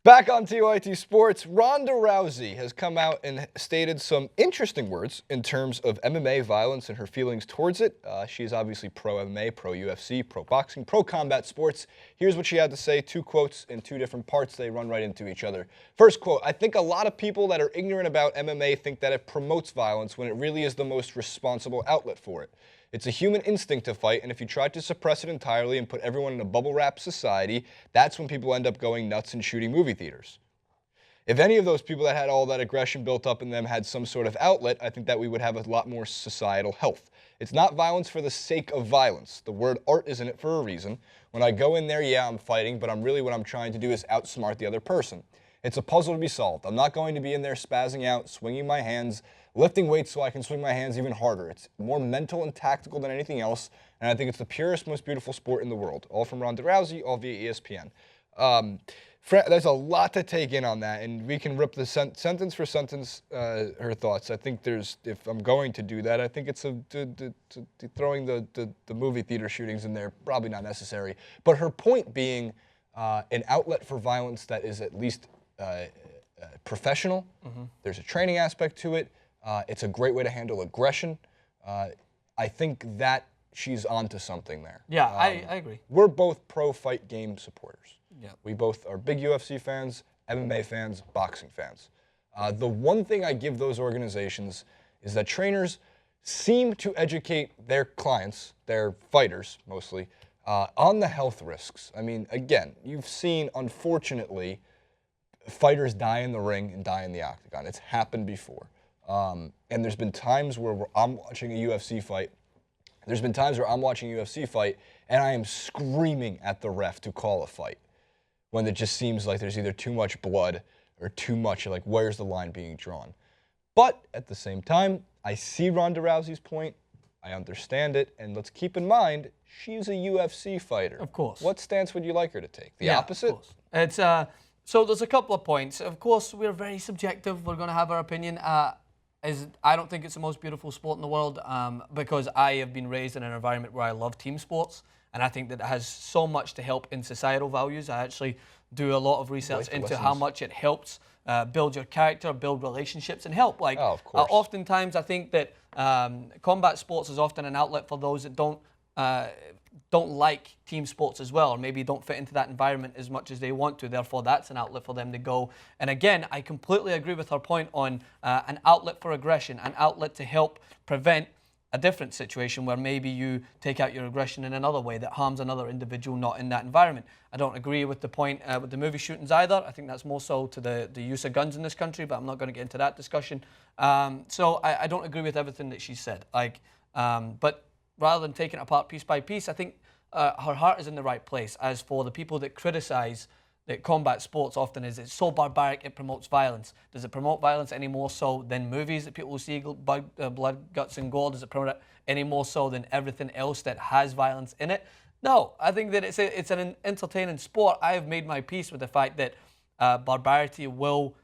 Back on TYT Sports, Ronda Rousey has come out and stated some interesting words in terms of MMA violence and her feelings towards it. She is obviously pro-MMA, pro-UFC, pro-boxing, pro-combat sports. Here's what she had to say, two quotes in two different parts. They run right into each other. First quote, I think a lot of people that are ignorant about MMA think that it promotes violence when it really is the most responsible outlet for it. It's a human instinct to fight, and if you try to suppress it entirely and put everyone in a bubble-wrap society, that's when people end up going nuts and shooting movie theaters. If any of those people that had all that aggression built up in them had some sort of outlet, I think that we would have a lot more societal health. It's not violence for the sake of violence. The word art is in it for a reason. When I go in there, yeah, I'm fighting, but what I'm trying to do is outsmart the other person. It's a puzzle to be solved. I'm not going to be in there spazzing out, swinging my hands, lifting weights so I can swing my hands even harder. It's more mental and tactical than anything else, and I think it's the purest, most beautiful sport in the world. All from Ronda Rousey, all via ESPN. There's a lot to take in on that, and we can rip the sentence for sentence her thoughts. I think if I'm going to do that, I think it's throwing the movie theater shootings in there, probably not necessary. But her point being an outlet for violence that is at least professional. Mm-hmm. There's a training aspect to it. It's a great way to handle aggression. I think that she's onto something there. Yeah, I agree. We're both pro-fight game supporters. Yeah. We both are big UFC fans, MMA fans, boxing fans. The one thing I give those organizations is that trainers seem to educate their clients, their fighters mostly, on the health risks. I mean, again, you've seen, unfortunately, fighters die in the ring and die in the octagon. It's happened before. And there's been times where I'm watching a UFC fight. There's been times where I'm watching a UFC fight and I am screaming at the ref to call a fight when it just seems like there's either too much blood or too much, like, where's the line being drawn? But at the same time, I see Ronda Rousey's point. I understand it. And let's keep in mind, she's a UFC fighter. Of course. What stance would you like her to take? The opposite? Of course. It's, so there's a couple of points. Of course, we're very subjective. We're going to have our opinion. I don't think it's the most beautiful sport in the world because I have been raised in an environment where I love team sports, and I think that it has so much to help in societal values. I actually do a lot of research into how much it helps build your character, build relationships, and help. Like, oftentimes I think that combat sports is often an outlet for those that don't like team sports as well, or maybe don't fit into that environment as much as they want to. Therefore, that's an outlet for them to go. And again, I completely agree with her point on an outlet for aggression, an outlet to help prevent a different situation where maybe you take out your aggression in another way that harms another individual not in that environment. I don't agree with the point with the movie shootings either. I think that's more so to the use of guns in this country, but I'm not going to get into that discussion. So I don't agree with everything that she said. But rather than taking it apart piece by piece, I think her heart is in the right place. As for the people that criticize that combat sports often it's so barbaric, it promotes violence. Does it promote violence any more so than movies that people will see blood, guts, and gore? Does it promote it any more so than everything else that has violence in it? No, I think that it's an entertaining sport. I have made my peace with the fact that barbarity will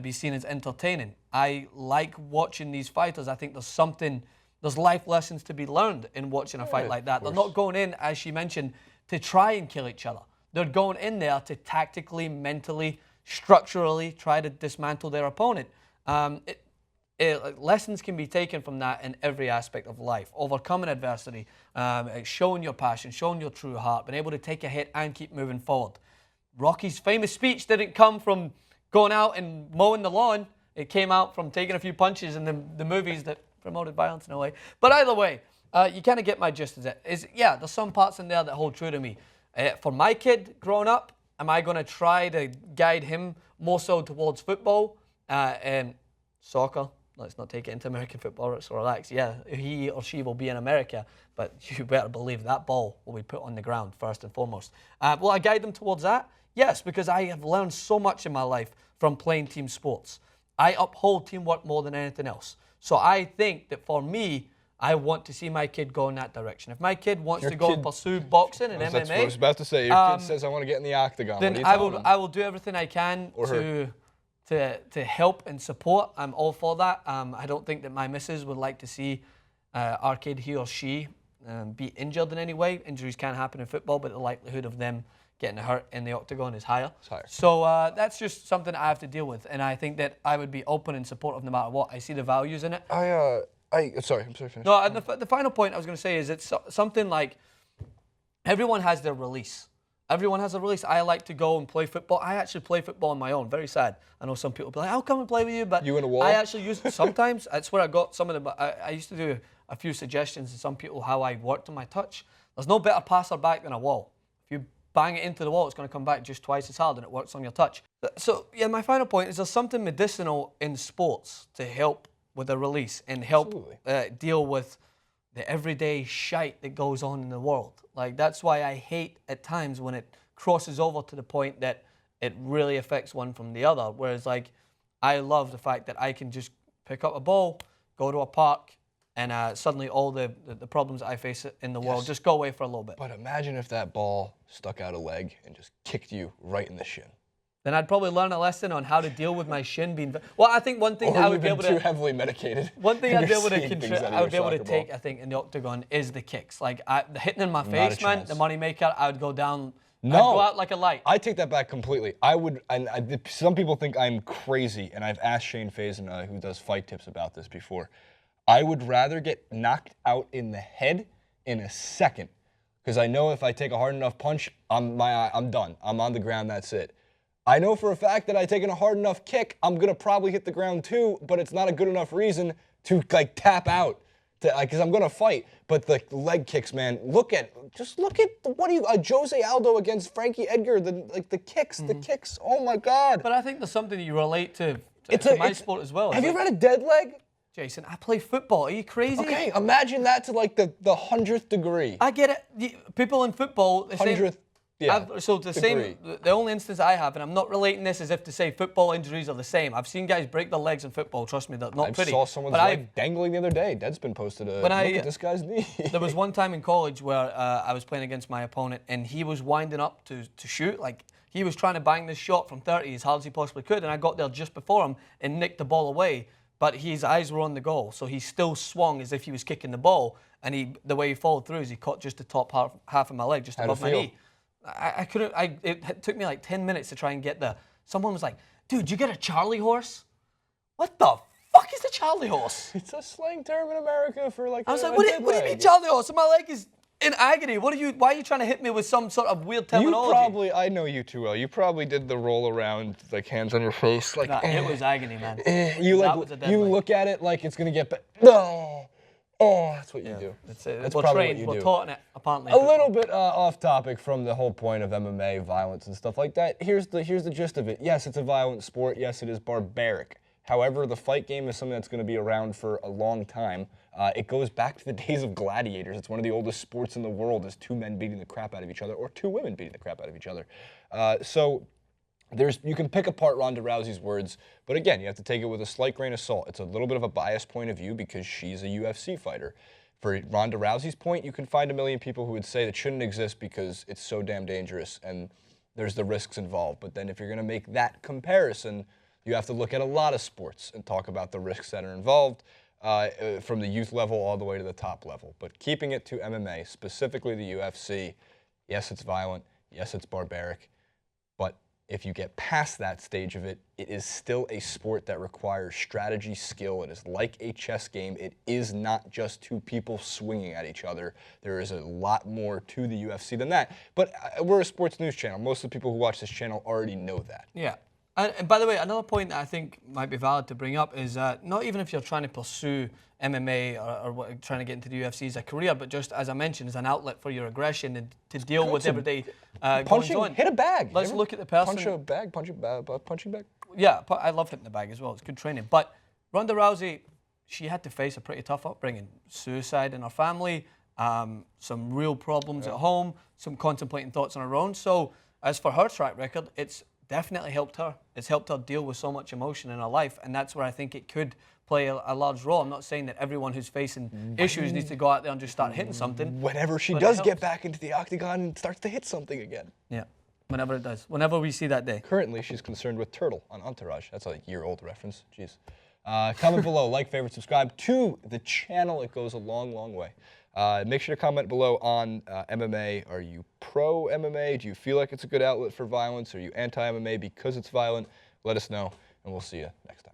be seen as entertaining. I like watching these fighters. I think there's life lessons to be learned in watching a fight like that. They're not going in, as she mentioned, to try and kill each other. They're going in there to tactically, mentally, structurally try to dismantle their opponent. Lessons can be taken from that in every aspect of life. Overcoming adversity, showing your passion, showing your true heart, being able to take a hit and keep moving forward. Rocky's famous speech didn't come from going out and mowing the lawn. It came out from taking a few punches in the movies that promoted violence in a way. But either way, you kind of get my gist of it. There's some parts in there that hold true to me. For my kid growing up, am I going to try to guide him more so towards football and soccer? Let's not take it into American football. Let's relax. Yeah, he or she will be in America, but you better believe that ball will be put on the ground first and foremost. Will I guide them towards that? Yes, because I have learned so much in my life from playing team sports. I uphold teamwork more than anything else. So I think that for me, I want to see my kid go in that direction. If my kid wants to go and pursue boxing and MMA, that's what I was about to say. Your kid says, "I want to get in the octagon." Then I will do everything I can to help and support. I'm all for that. I don't think that my missus would like to see our kid, he or she, be injured in any way. Injuries can happen in football, but the likelihood of them getting hurt in the octagon is higher. It's higher. So that's just something I have to deal with, and I think that I would be open and supportive no matter what. I see the values in it. I'm sorry, finish. No, and the final point I was going to say is it's something like everyone has their release. Everyone has a release. I like to go and play football. I actually play football on my own. Very sad. I know some people be like, "I'll come and play with you," but you in a wall? I actually use sometimes. That's where I got some of them. I used to do a few suggestions to some people how I worked on my touch. There's no better passer back than a wall. If you bang it into the wall, it's going to come back just twice as hard, and it works on your touch. So yeah, my final point is there's something medicinal in sports to help with the release and help deal with the everyday shite that goes on in the world. Like, that's why I hate at times when it crosses over to the point that it really affects one from the other. Whereas, like, I love the fact that I can just pick up a ball, go to a park, and suddenly all the problems I face in the world just go away for a little bit. But imagine if that ball stuck out a leg and just kicked you right in the shin. Then I'd probably learn a lesson on how to deal with my shin being. Well, I think one thing I would be able to. Too heavily medicated. One thing I'd be able to take, I think, in the octagon is the kicks. Like the hitting in my face, man, the moneymaker. I would go down. No, I'd go out like a light. I take that back completely. I would. And some people think I'm crazy, and I've asked Shane Faison, who does fight tips, about this before. I would rather get knocked out in the head in a second, because I know if I take a hard enough punch, I'm done. I'm on the ground. That's it. I know for a fact that I take a hard enough kick, I'm gonna probably hit the ground too, but it's not a good enough reason to like tap out, because I'm gonna fight. But the leg kicks, man, just look at Jose Aldo against Frankie Edgar, the kicks, the kicks. Oh my God! But I think there's something you relate to my sport as well. Have you ever had a dead leg? Jason, I play football. Are you crazy? Okay, imagine that to like the 100th degree. I get it. People in football, 100th. Yeah, so the only instance I have, and I'm not relating this as if to say football injuries are the same. I've seen guys break their legs in football. Trust me, they're not pretty. I saw someone's leg dangling the other day. Deadspin posted look at this guy's knee. There was one time in college where I was playing against my opponent, and he was winding up to shoot. Like, he was trying to bang this shot from 30 as hard as he possibly could, and I got there just before him and nicked the ball away. But his eyes were on the goal, so he still swung as if he was kicking the ball. And the way he followed through is he caught just the top half of my leg, just above my knee. I couldn't. It took me like 10 minutes to try and get there. Someone was like, "Dude, you get a Charlie horse?" What the fuck is a Charlie horse? It's a slang term in America for like. I was like, what do you mean Charlie horse? My leg is in agony. Why are you trying to hit me with some sort of weird terminology? I know you too well. You probably did the roll around, like hands on your face, like. It was agony, man. You look at it like it's gonna get better. No. Oh, that's what you do. That's probably what you do. We're taught it, apparently. A little bit off topic from the whole point of MMA, violence and stuff like that. Here's the gist of it. Yes, it's a violent sport. Yes, it is barbaric. However, the fight game is something that's going to be around for a long time. It goes back to the days of gladiators. It's one of the oldest sports in the world, is two men beating the crap out of each other, or two women beating the crap out of each other. So you can pick apart Ronda Rousey's words, but again, you have to take it with a slight grain of salt. It's a little bit of a biased point of view because she's a UFC fighter. For Ronda Rousey's point, you can find a million people who would say it shouldn't exist because it's so damn dangerous and there's the risks involved. But then if you're going to make that comparison, you have to look at a lot of sports and talk about the risks that are involved from the youth level all the way to the top level. But keeping it to MMA, specifically the UFC, yes, it's violent. Yes, it's barbaric. But if you get past that stage of it, it is still a sport that requires strategy, skill. It is like a chess game. It is not just two people swinging at each other. There is a lot more to the UFC than that. But we're a sports news channel. Most of the people who watch this channel already know that. Yeah. And by the way, another point that I think might be valid to bring up is not even if you're trying to pursue MMA or trying to get into the UFC as a career, but just, as I mentioned, as an outlet for your aggression and to deal with everyday goings on. Hit a bag. Let's look at the person. Punch a bag, punching bag. Yeah, I love hitting the bag as well. It's good training. But Ronda Rousey, she had to face a pretty tough upbringing. Suicide in her family, some real problems at home, some contemplating thoughts on her own. So as for her track record, it's definitely helped her. It's helped her deal with so much emotion in her life, and that's where I think it could play a large role. I'm not saying that everyone who's facing issues needs to go out there and just start hitting something. Whenever she does get back into the octagon and starts to hit something again. Yeah, whenever it does. Whenever we see that day. Currently, she's concerned with Turtle on Entourage. That's a year-old reference. Jeez. Comment below, like, favorite, subscribe to the channel. It goes a long, long way. Make sure to comment below on MMA. Are you pro MMA? Do you feel like it's a good outlet for violence? Are you anti-MMA because it's violent? Let us know, and we'll see you next time.